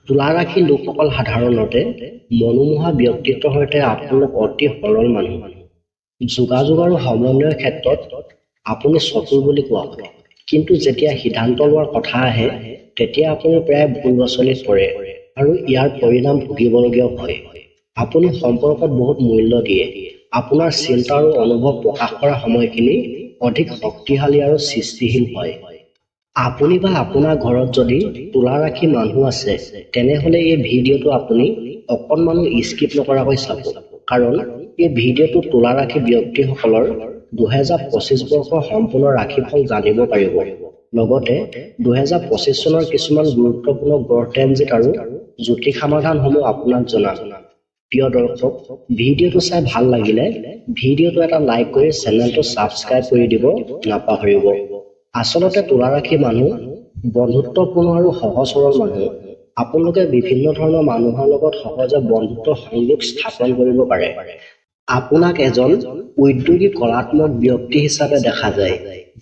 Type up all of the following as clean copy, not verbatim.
তুলা ৰাশি লোকসকল সাধাৰণতে মনোমোহা ব্যক্তিত্বৰ সৈতে আপোনালোক অতি সৰল মানুহ। যোগাযোগ আৰু সমন্বয়ৰ ক্ষেত্ৰত আপুনি চতুৰ বুলি কোৱা হয়। কিন্তু যেতিয়া সিদ্ধান্ত লোৱাৰ কথা আহে তেতিয়া আপুনি প্ৰায় ভুল বাছনিত পৰে আৰু ইয়াৰ পৰিণাম ভুগিবলগীয়া হয়। আপুনি সম্পৰ্কত বহুত মূল্য দিয়ে। আপোনাৰ চিন্তা আৰু অনুভৱ প্ৰকাশ কৰা সময়খিনি অধিক শক্তিশালী আৰু সৃষ্টিশীল হয়। আপুনি বা আপোনাৰ ঘৰত যদি তুলা ৰাশি মানুহ আছে তেনেহলে এই ভিডিঅ'টো আপুনি অকণমানো স্কিপ নকৰাকৈ চাব, কাৰণ এই ভিডিঅ'টো তুলা ৰাশি ব্যক্তিসকলৰ 2025 বৰ্ষৰ সম্পূৰ্ণ ৰাশিফল জানিব পাৰিব। লগতে 2025 চনৰ কিছুমান গুৰুত্বপূৰ্ণ গ্ৰহ ট্ৰেনজিট আৰু জ্যোতিষ সমাধানসমূহ আপোনাক জনাম। প্ৰিয় দৰ্শক, ভিডিঅ'টো চাই ভাল লাগিলে ভিডিঅ'টো এটা লাইক কৰি চেনেলটো ছাবস্ক্ৰাইব কৰি দিব নাপাহৰিব। আচলতে তুলা ৰাশি মানুহ বন্ধুত্বপূৰ্ণ আৰু সহজ সৰল মানুহ। আপোনালোকে বিভিন্ন ধৰণৰ মানুহৰ লগত সহজে বন্ধুত্ব সংযোগ স্থাপন কৰিব পাৰে। আপোনাক এজন উদ্যোগী কলাত্মক ব্যক্তি হিচাপে দেখা যায়,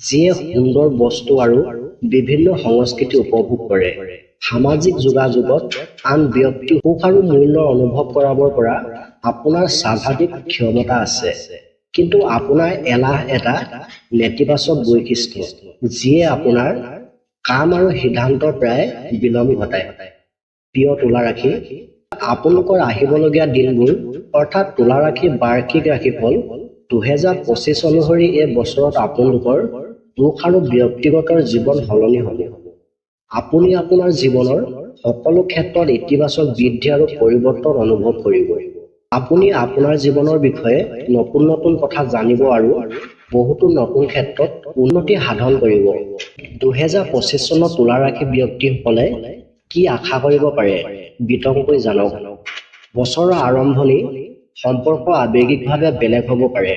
যিয়ে সুন্দৰ বস্তু আৰু বিভিন্ন সংস্কৃতি উপভোগ কৰে। সামাজিক যোগাযোগত আন ব্যক্তিৰ সুখ আৰু মূল্য অনুভৱ কৰাবৰ পৰা আপোনাৰ স্বাভাৱিক ক্ষমতা আছে। কিন্তু আপোনাৰ এলাহ এটা নেতিবাচক বৈশিষ্ট্য, যিয়ে আপোনাৰ কাম আৰু সিদ্ধান্তৰ প্ৰায় বিলম্ব ঘটায়। প্ৰিয় তুলা ৰাশি, আপোনালোকৰ আহিবলগীয়া দিনবোৰ অৰ্থাৎ তুলা ৰাশি বাৰ্ষিক ৰাশিফল 2025 অনুসৰি এই বছৰত আপোনালোকৰ সুখ আৰু ব্যক্তিগত জীৱন সলনি হ'ব। আপুনি আপোনাৰ জীৱনৰ সকলো ক্ষেত্ৰত ইতিবাচক বৃদ্ধি আৰু পৰিৱৰ্তন অনুভৱ কৰিব। আপুনি আপোনাৰ জীৱনৰ বিষয়ে নতুন নতুন কথা জানিব আৰু বহুতো নতুন ক্ষেত্ৰত উন্নতি সাধন কৰিব। 2025 চনত তুলা ৰাশি ব্যক্তিসকলে কি আশা কৰিব পাৰে বিতংকৈ জানক। বছৰৰ আৰম্ভণি সম্পৰ্ক আৱেগিকভাৱে বেলেগ হ'ব পাৰে।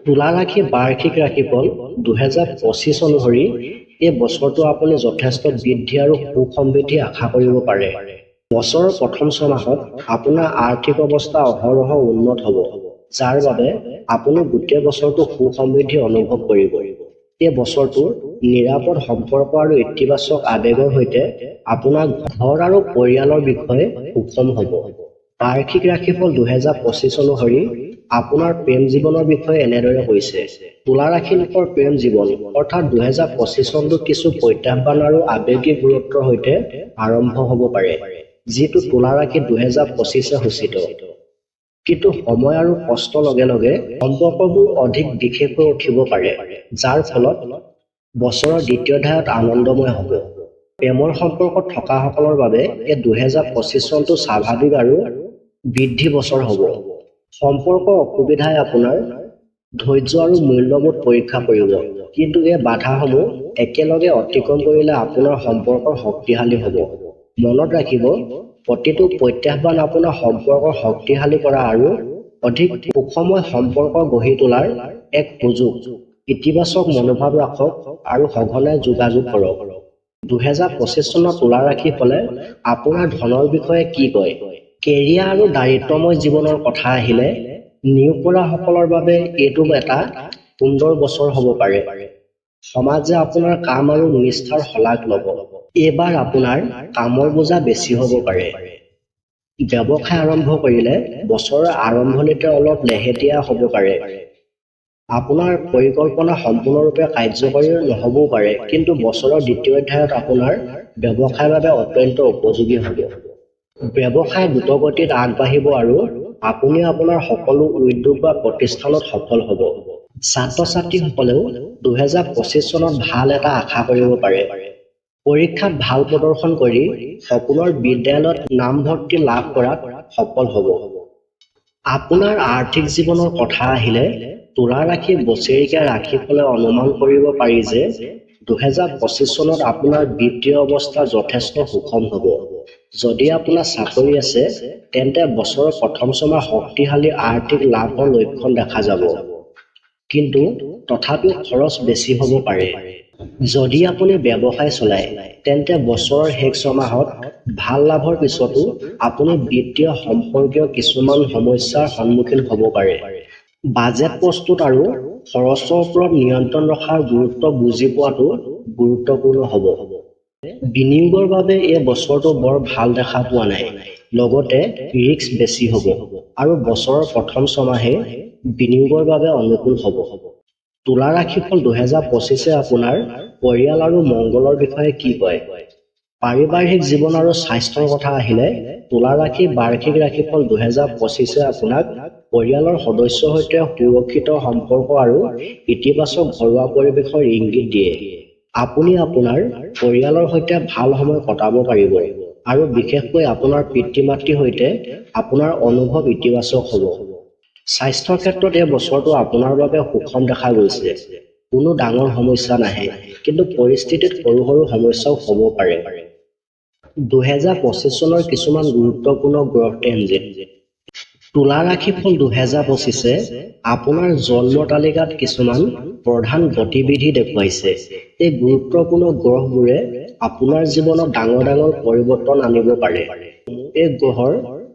তুলা ৰাশি বাৰ্ষিক ৰাশিফল 2025 অনুসৰি এই বছৰটো আপুনি যথেষ্ট বৃদ্ধি আৰু সুখ সমৃদ্ধি আশা কৰিব পাৰে। বছৰৰ প্ৰথম ছমাহত আপোনাৰ আৰ্থিক অৱস্থা অহৰহ উন্নত হ'ব, যাৰ বাবে আপুনি গোটেই বছৰটো সুখ সমৃদ্ধি অনুভৱ কৰিব। এই বছৰটো নিৰাপদ সম্পৰ্ক আৰু ইতিবাচক আৱেগৰ সৈতে আপোনাৰ ঘৰ আৰু পৰিয়ালৰ বিষয়ে সুষম হ'ব। বাৰ্ষিক ৰাশিফল 2025 অনুসৰি আপোনাৰ প্ৰেম জীৱনৰ বিষয়ে এনেদৰে কৈছে। তুলা ৰাশি লোকৰ প্ৰেম জীৱন অৰ্থাৎ 2025 চনটো কিছু প্ৰত্যাহ্বান আৰু আৱেগিক গুৰুত্বৰ সৈতে আৰম্ভ হ'ব পাৰে, যিটো তুলা ৰাশি 2025 সূচিত। কিন্তু সময় আৰু কষ্টৰ লগে লগে সম্পৰ্কবোৰ অধিক বিশেষ হৈ উঠিব পাৰে, যাৰ ফলত বছৰৰ দ্বিতীয়াৰ্ধত আনন্দময় হ'ব। প্ৰেমৰ সম্পৰ্কত থকাসকলৰ বাবে এই 2025 চনটো স্বাভাৱিক আৰু বৃদ্ধি বছৰ হ'ব। সম্পৰ্ক অসুবিধাই আপোনাৰ ধৈৰ্য আৰু মূল্যবোধ পৰীক্ষা কৰিব, কিন্তু এই বাধাসমূহ একেলগে অতিক্ৰম কৰিলে আপোনাৰ সম্পৰ্ক শক্তিশালী হ'ব। মনত ৰাখিব, প্ৰতিটো প্ৰত্যাহ্বান আপোনাৰ সম্পৰ্ক শক্তিশালী কৰা আৰু অধিক সুখময় সম্পৰ্ক গঢ়ি তোলাৰ এক সুযোগ। ইতিবাচক মনোভাৱ ৰাখক আৰু সঘনাই যোগাযোগ কৰক। 2025 চনত তুলা ৰাশিৰ ফলে আপোনাৰ ধনৰ বিষয়ে কি কয়? কেৰিয়াৰ আৰু দায়িত্বময় জীৱনৰ কথা আহিলে নিয়োগকৰ্তাসকলৰ বাবে এইটো এটা সুন্দৰ বছৰ হ'ব পাৰে। সমাজে আপোনাৰ কাম আৰু নিষ্ঠাৰ শলাগ ল'ব। এইবাৰ আপোনাৰ কামৰ বোজা বেছি হ'ব পাৰে। ব্যৱসায় আৰম্ভ কৰিলে বছৰৰ আৰম্ভণিতে অলপ লেহেতীয়া হ'ব পাৰে। আপোনাৰ পৰিকল্পনা সম্পূৰ্ণৰূপে কাৰ্যকৰী নহ'বও পাৰে, কিন্তু বছৰৰ দ্বিতীয় অধ্যায়ত আপোনাৰ ব্যৱসায়ৰ বাবে অত্যন্ত উপযোগী হ'ব। ব্যৱসায় দ্ৰুতগতিত আগবাঢ়িব আৰু আপুনি আপোনাৰ সকলো উদ্যোগ বা প্ৰতিষ্ঠানত সফল হ'ব। ছাত্ৰ-ছাত্ৰীসকলেও 2025 চনত ভাল এটা আশা কৰিব পাৰে। পৰীক্ষাত ভাল প্ৰদৰ্শন কৰি সপোনৰ বিদ্যালয়ত নামভৰ্তি লাভ কৰাত সফল হ'ব। আপোনাৰ আৰ্থিক জীৱনৰ কথা আহিলে তুলা ৰাশি বছৰেকীয়া ৰাশিফলে অনুমান কৰিব পাৰি যে 2025 চনত আপোনাৰ বিত্তীয় অৱস্থা যথেষ্ট সুষম হ'ব। যদি আপোনাৰ চাকৰি আছে তেন্তে বছৰৰ প্ৰথম ছমাহ শক্তিশালী আৰ্থিক লাভৰ লক্ষণ দেখা যাব, কিন্তু তথাপিও খৰচ বেছি হ'ব পাৰে। যদি আপুনি ব্যৱসায় চলায় তেন্তে বছৰৰ শেষ ছমাহত ভাল লাভৰ পিছতো আপুনি বিত্তীয় সম্পৰ্কীয় কিছুমান সমস্যাৰ সন্মুখীন হ'ব পাৰে। বাজেট প্ৰস্তুত আৰু খৰচৰ ওপৰত নিয়ন্ত্ৰণ ৰখাৰ গুৰুত্ব বুজি পোৱাটো গুৰুত্বপূৰ্ণ হ'ব। বিনিয়োগৰ বাবে এই বছৰটো বৰ ভাল দেখা পোৱা নাই। লগতে ৰিস্ক বেছি হ'ব আৰু বছৰৰ প্ৰথম ছমাহে বিনিয়োগৰ বাবে অনুকূল হ'ব। তুলা ৰাশিফল 2025 আপোনাৰ পৰিয়াল আৰু মংগলৰ বিষয়ে কি কয়? পাৰিবাৰিক জীৱন আৰু স্বাস্থ্যৰ কথা আহিলে তুলা ৰাশি বাৰ্ষিক ৰাশিফল 2025 আপোনাক পৰিয়ালৰ সদস্যৰ সৈতে সুৰক্ষিত সম্পৰ্ক আৰু ইতিবাচক ঘৰুৱা পৰিৱেশৰ ইংগিত দিয়ে। আপুনি আপোনাৰ পৰিয়ালৰ সৈতে ভাল সময় কটাব পাৰিব আৰু বিশেষকৈ আপোনাৰ পিতৃ-মাতৃৰ সৈতে আপোনাৰ অনুভৱ ইতিবাচক হ'ব। স্বাস্থ্যৰ ক্ষেত্ৰত এই বছৰটো আপোনাৰ বাবে সুষম দেখা গৈছে। কোনো ডাঙৰ সমস্যা নাহে, কিন্তু পৰিস্থিতিত সৰু সৰু সমস্যাও হ'ব পাৰে। 2025 চনৰ কিছুমান গুৰুত্বপূৰ্ণ গ্ৰহ ট্ৰেনজিট। তুলা ৰাশিফল 2025 আপোনাৰ জন্ম তালিকাত কিছুমান প্ৰধান গতিবিধি দেখুৱাইছে। এই গুৰুত্বপূৰ্ণ গ্ৰহবোৰে আপোনাৰ জীৱনত ডাঙৰ ডাঙৰ পৰিৱৰ্তন আনিব পাৰে। এই গ্ৰহৰ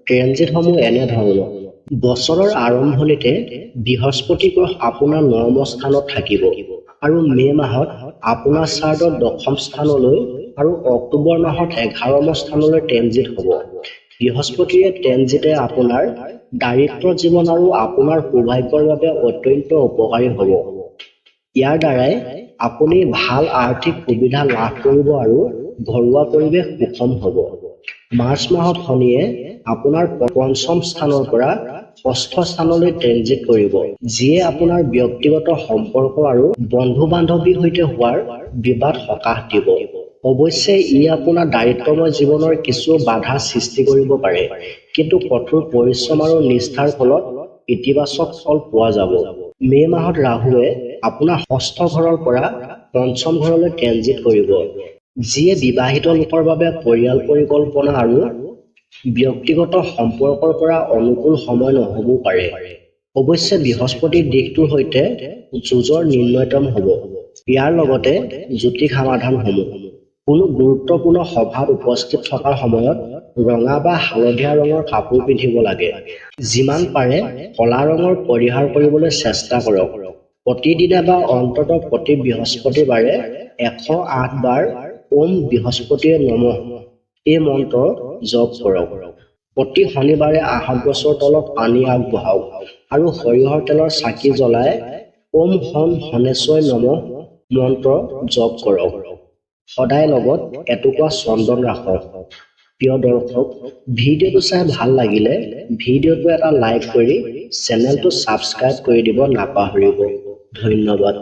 ট্ৰেনজিটসমূহ এনেধৰণৰ: বছৰৰ আৰম্ভণিতে বৃহস্পতি গ্ৰহ আপোনাৰ 9ম স্থানত থাকিব আৰু মে' মাহত আপোনাৰ চাৰ্টত 10ম স্থানলৈ আৰু অক্টোবৰ মাহত 11ম স্থানলৈ ট্ৰেনজিট হ'ব। বৃহস্পতিৰ ট্ৰেনজিটে আপোনাৰ দাৰিদ্ৰ জীৱন আৰু আপোনাৰ সৌভাগ্যৰ বাবে অত্যন্ত উপকাৰী হ'ব। ইয়াৰ দ্বাৰাই আপুনি ভাল আৰ্থিক সুবিধা লাভ কৰিব আৰু ঘৰুৱা পৰিৱেশ সুষম হ'ব। মাৰ্চ মাহত শনিয়ে আপোনাৰ 5ম স্থানৰ পৰা 6ষ্ঠ স্থানলৈ ট্ৰেনজিট কৰিব, যিয়ে আপোনাৰ ব্যক্তিগত সম্পৰ্ক আৰু বন্ধু-বান্ধৱীৰ সৈতে হোৱাৰ বিবাদ সকাহ দিব। অৱশ্যে ই আপোনাৰ দাৰিদ্ৰময় জীৱনৰ কিছু বাধা সৃষ্টি কৰিব পাৰে, কিন্তু কঠোৰ পৰিশ্ৰম আৰু নিষ্ঠাৰ ফলত ইতিবাচক ফল পোৱা যাব। মে' মাহত ৰাহুৱে আপোনাৰ 6ষ্ঠ ঘৰৰ পৰা 5ম ঘৰলৈ ট্ৰেনজিট কৰিব, যিয়ে বিবাহিত লোকৰ বাবে পৰিয়াল পৰিকল্পনা আৰু ব্যক্তিগত সম্পৰ্কৰ পৰা অনুকূল সময় নহ'বও পাৰে। অৱশ্যে বৃহস্পতিৰ দিশটোৰ সৈতে যুঁজৰ নিৰ্ণয়তম হ'ব। ইয়াৰ লগতে জ্যোতিষ সমাধানসমূহ। কোনো গুৰুত্বপূৰ্ণ সভাত উপস্থিত থকাৰ সময়ত ৰঙা বা হালধীয়া ৰঙৰ কাপোৰ পিন্ধিব লাগে। যিমান পাৰে ক'লা ৰঙৰ পৰিহাৰ কৰিবলৈ চেষ্টা কৰক। প্ৰতিদিনে বা অন্ততঃ প্ৰতি বৃহস্পতিবাৰে 108 বাৰ ওম বৃহস্পতিয়ে নমঃ এই মন্ত্ৰ জপ কৰক। প্ৰতি শনিবাৰে আহত গছৰ তলত পানী আগবঢ়াওক আৰু সৰিয়হৰ তেলৰ চাকি জ্বলাই ওম হন হনেশ্বয় নমঃ মন্ত্ৰ জপ কৰক। সদায় লগত এটুকুৰা চন্দন ৰাখক। প্ৰিয় দৰ্শক, ভিডিঅ'টো চাই ভাল লাগিলে ভিডিঅ'টো এটা লাইক কৰি চেনেলটো ছাবস্ক্ৰাইব কৰি দিব নাপাহৰিব। ধন্যবাদ।